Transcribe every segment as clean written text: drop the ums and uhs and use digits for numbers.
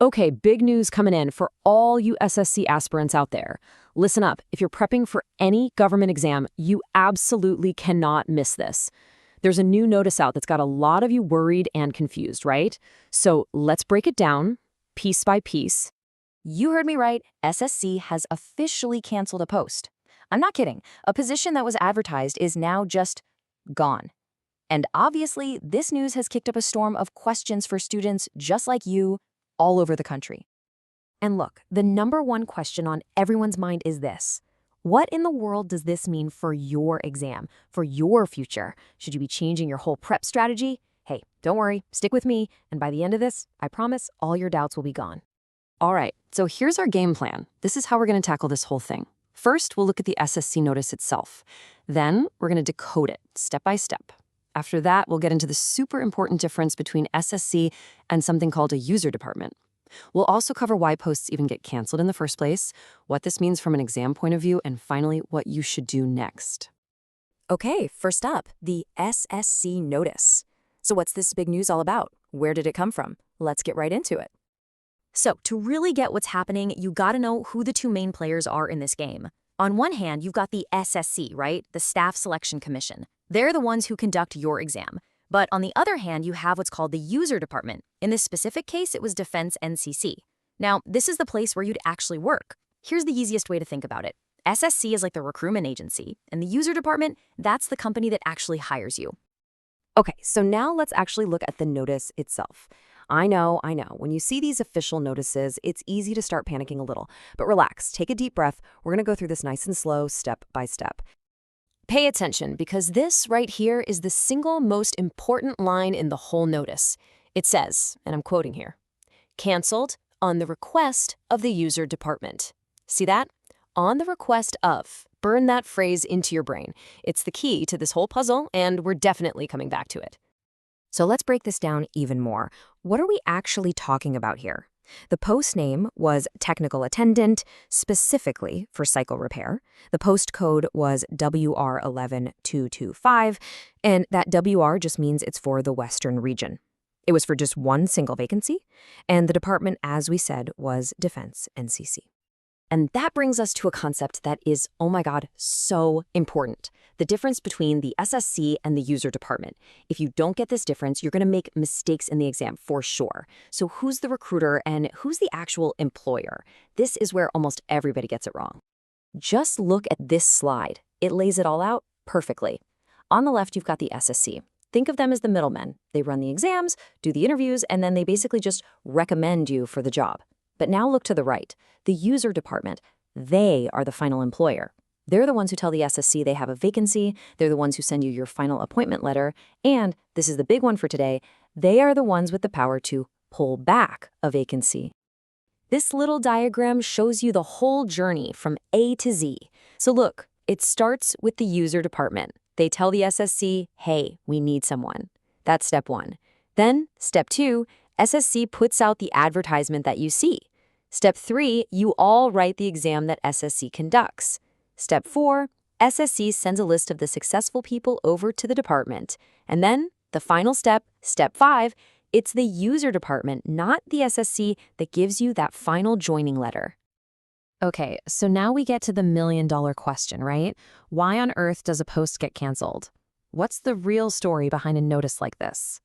Okay, big news coming in for all you SSC aspirants out there. Listen up, if you're prepping for any government exam, you absolutely cannot miss this. There's a new notice out that's got a lot of you worried and confused, right? So let's break it down, piece by piece. You heard me right. SSC has officially canceled a post. I'm not kidding. A position that was advertised is now just gone. And obviously, this news has kicked up a storm of questions for students just like you all over the country. And look, the number one question on everyone's mind is this. What in the world does this mean for your exam, for your future? Should you be changing your whole prep strategy? Hey, don't worry, stick with me, and by the end of this, I promise all your doubts will be gone. All right, so here's our game plan. This is how we're going to tackle this whole thing. First, we'll look at the SSC notice itself. Then, we're going to decode it step by step. After that, we'll get into the super important difference between SSC and something called a user department. We'll also cover why posts even get canceled in the first place, what this means from an exam point of view, and finally, what you should do next. Okay, first up, the SSC notice. So what's this big news all about? Where did it come from? Let's get right into it. So to really get what's happening, you gotta know who the two main players are in this game. On one hand, you've got the SSC, right? The Staff Selection Commission. They're the ones who conduct your exam. But on the other hand, you have what's called the User Department. In this specific case, it was Defense NCC. Now, this is the place where you'd actually work. Here's the easiest way to think about it. SSC is like the recruitment agency, and the User Department, that's the company that actually hires you. Okay, so now let's actually look at the notice itself. I know, when you see these official notices, it's easy to start panicking a little. But relax, take a deep breath. We're going to go through this nice and slow, step by step. Pay attention, because this right here is the single most important line in the whole notice. It says, and I'm quoting here, "Canceled on the request of the User Department." See that? On the request of. Burn that phrase into your brain. It's the key to this whole puzzle, and we're definitely coming back to it. So let's break this down even more. What are we actually talking about here? The post name was Technical Attendant, specifically for cycle repair. The post code was WR11225, and that WR just means it's for the Western region. It was for just one single vacancy, and the department, as we said, was Defense NCC. And that brings us to a concept that is, oh my God, so important. The difference between the SSC and the user department. If you don't get this difference, you're going to make mistakes in the exam for sure. So who's the recruiter and who's the actual employer? This is where almost everybody gets it wrong. Just look at this slide. It lays it all out perfectly. On the left, you've got the SSC. Think of them as the middlemen. They run the exams, do the interviews, and then they basically just recommend you for the job. But now look to the right. The user department, they are the final employer. They're the ones who tell the SSC they have a vacancy, they're the ones who send you your final appointment letter, and, this is the big one for today, they are the ones with the power to pull back a vacancy. This little diagram shows you the whole journey from A to Z. So look, it starts with the user department. They tell the SSC, hey, we need someone. That's step one. Then, step two, SSC puts out the advertisement that you see. Step 3, you all write the exam that SSC conducts. Step 4, SSC sends a list of the successful people over to the department. And then, the final step, step 5, it's the user department, not the SSC, that gives you that final joining letter. Okay, so now we get to the million-dollar question, right? Why on earth does a post get canceled? What's the real story behind a notice like this?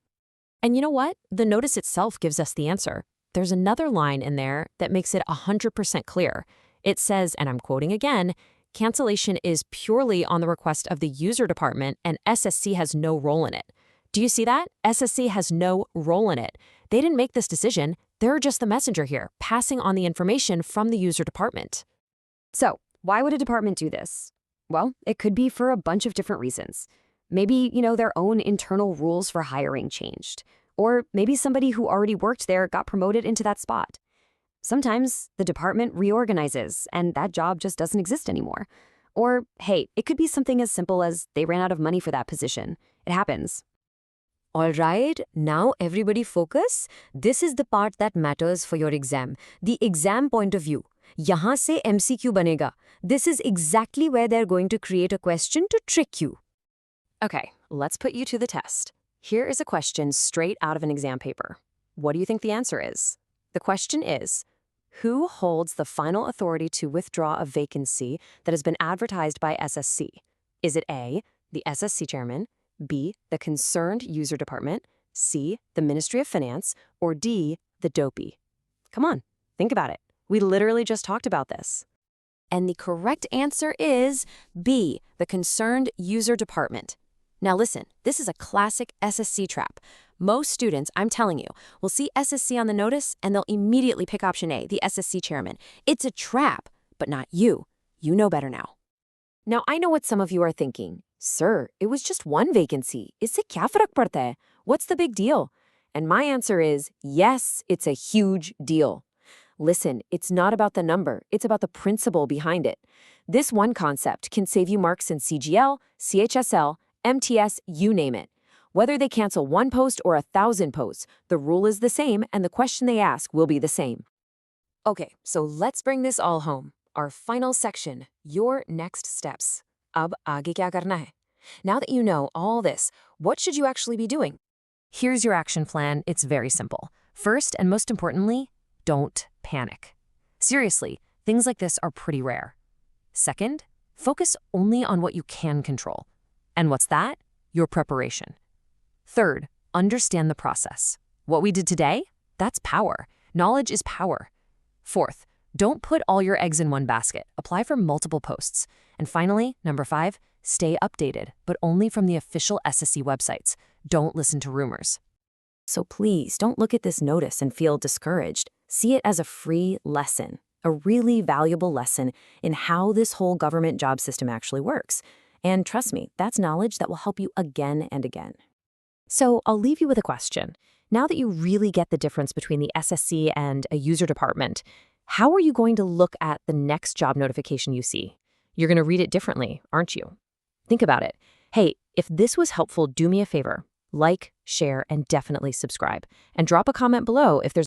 And you know what? The notice itself gives us the answer. There's another line in there that makes it 100% clear. It says, and I'm quoting again, cancellation is purely on the request of the user department and SSC has no role in it. Do you see that? SSC has no role in it. They didn't make this decision. They're just the messenger here, passing on the information from the user department. So, why would a department do this? Well, it could be for a bunch of different reasons. Maybe, their own internal rules for hiring changed. Or maybe somebody who already worked there got promoted into that spot. Sometimes the department reorganizes and that job just doesn't exist anymore. Or, hey, it could be something as simple as they ran out of money for that position. It happens. All right, now everybody focus. This is the part that matters for your exam. The exam point of view. Yahan se MCQ banega. This is exactly where they're going to create a question to trick you. Okay, let's put you to the test. Here is a question straight out of an exam paper. What do you think the answer is? The question is, who holds the final authority to withdraw a vacancy that has been advertised by SSC? Is it A, the SSC chairman, B, the concerned user department, C, the Ministry of Finance, or D, the dopey? Come on, think about it. We literally just talked about this. And the correct answer is B, the concerned user department. Now listen, this is a classic SSC trap. Most students, I'm telling you, will see SSC on the notice and they'll immediately pick option A, the SSC chairman. It's a trap, but not you. You know better now. Now, I know what some of you are thinking. Sir, it was just one vacancy. Isse kya farak padta hai? What's the big deal? And my answer is, yes, it's a huge deal. Listen, it's not about the number, it's about the principle behind it. This one concept can save you marks in CGL, CHSL, MTS, you name it. Whether they cancel 1 post or 1,000 posts, the rule is the same and the question they ask will be the same. Okay, so let's bring this all home. Our final section, your next steps. Ab aage kya karna hai? Now that you know all this, what should you actually be doing? Here's your action plan. It's very simple. First, and most importantly, don't panic. Seriously, things like this are pretty rare. Second, focus only on what you can control. And what's that? Your preparation. Third, understand the process. What we did today? That's power. Knowledge is power. Fourth, don't put all your eggs in one basket. Apply for multiple posts. And finally, number 5, stay updated, but only from the official SSC websites. Don't listen to rumors. So please don't look at this notice and feel discouraged. See it as a free lesson, a really valuable lesson in how this whole government job system actually works. And trust me, that's knowledge that will help you again and again. So I'll leave you with a question. Now that you really get the difference between the SSC and a user department, how are you going to look at the next job notification you see? You're going to read it differently, aren't you? Think about it. Hey, if this was helpful, do me a favor. Like, share, and definitely subscribe. And drop a comment below if there's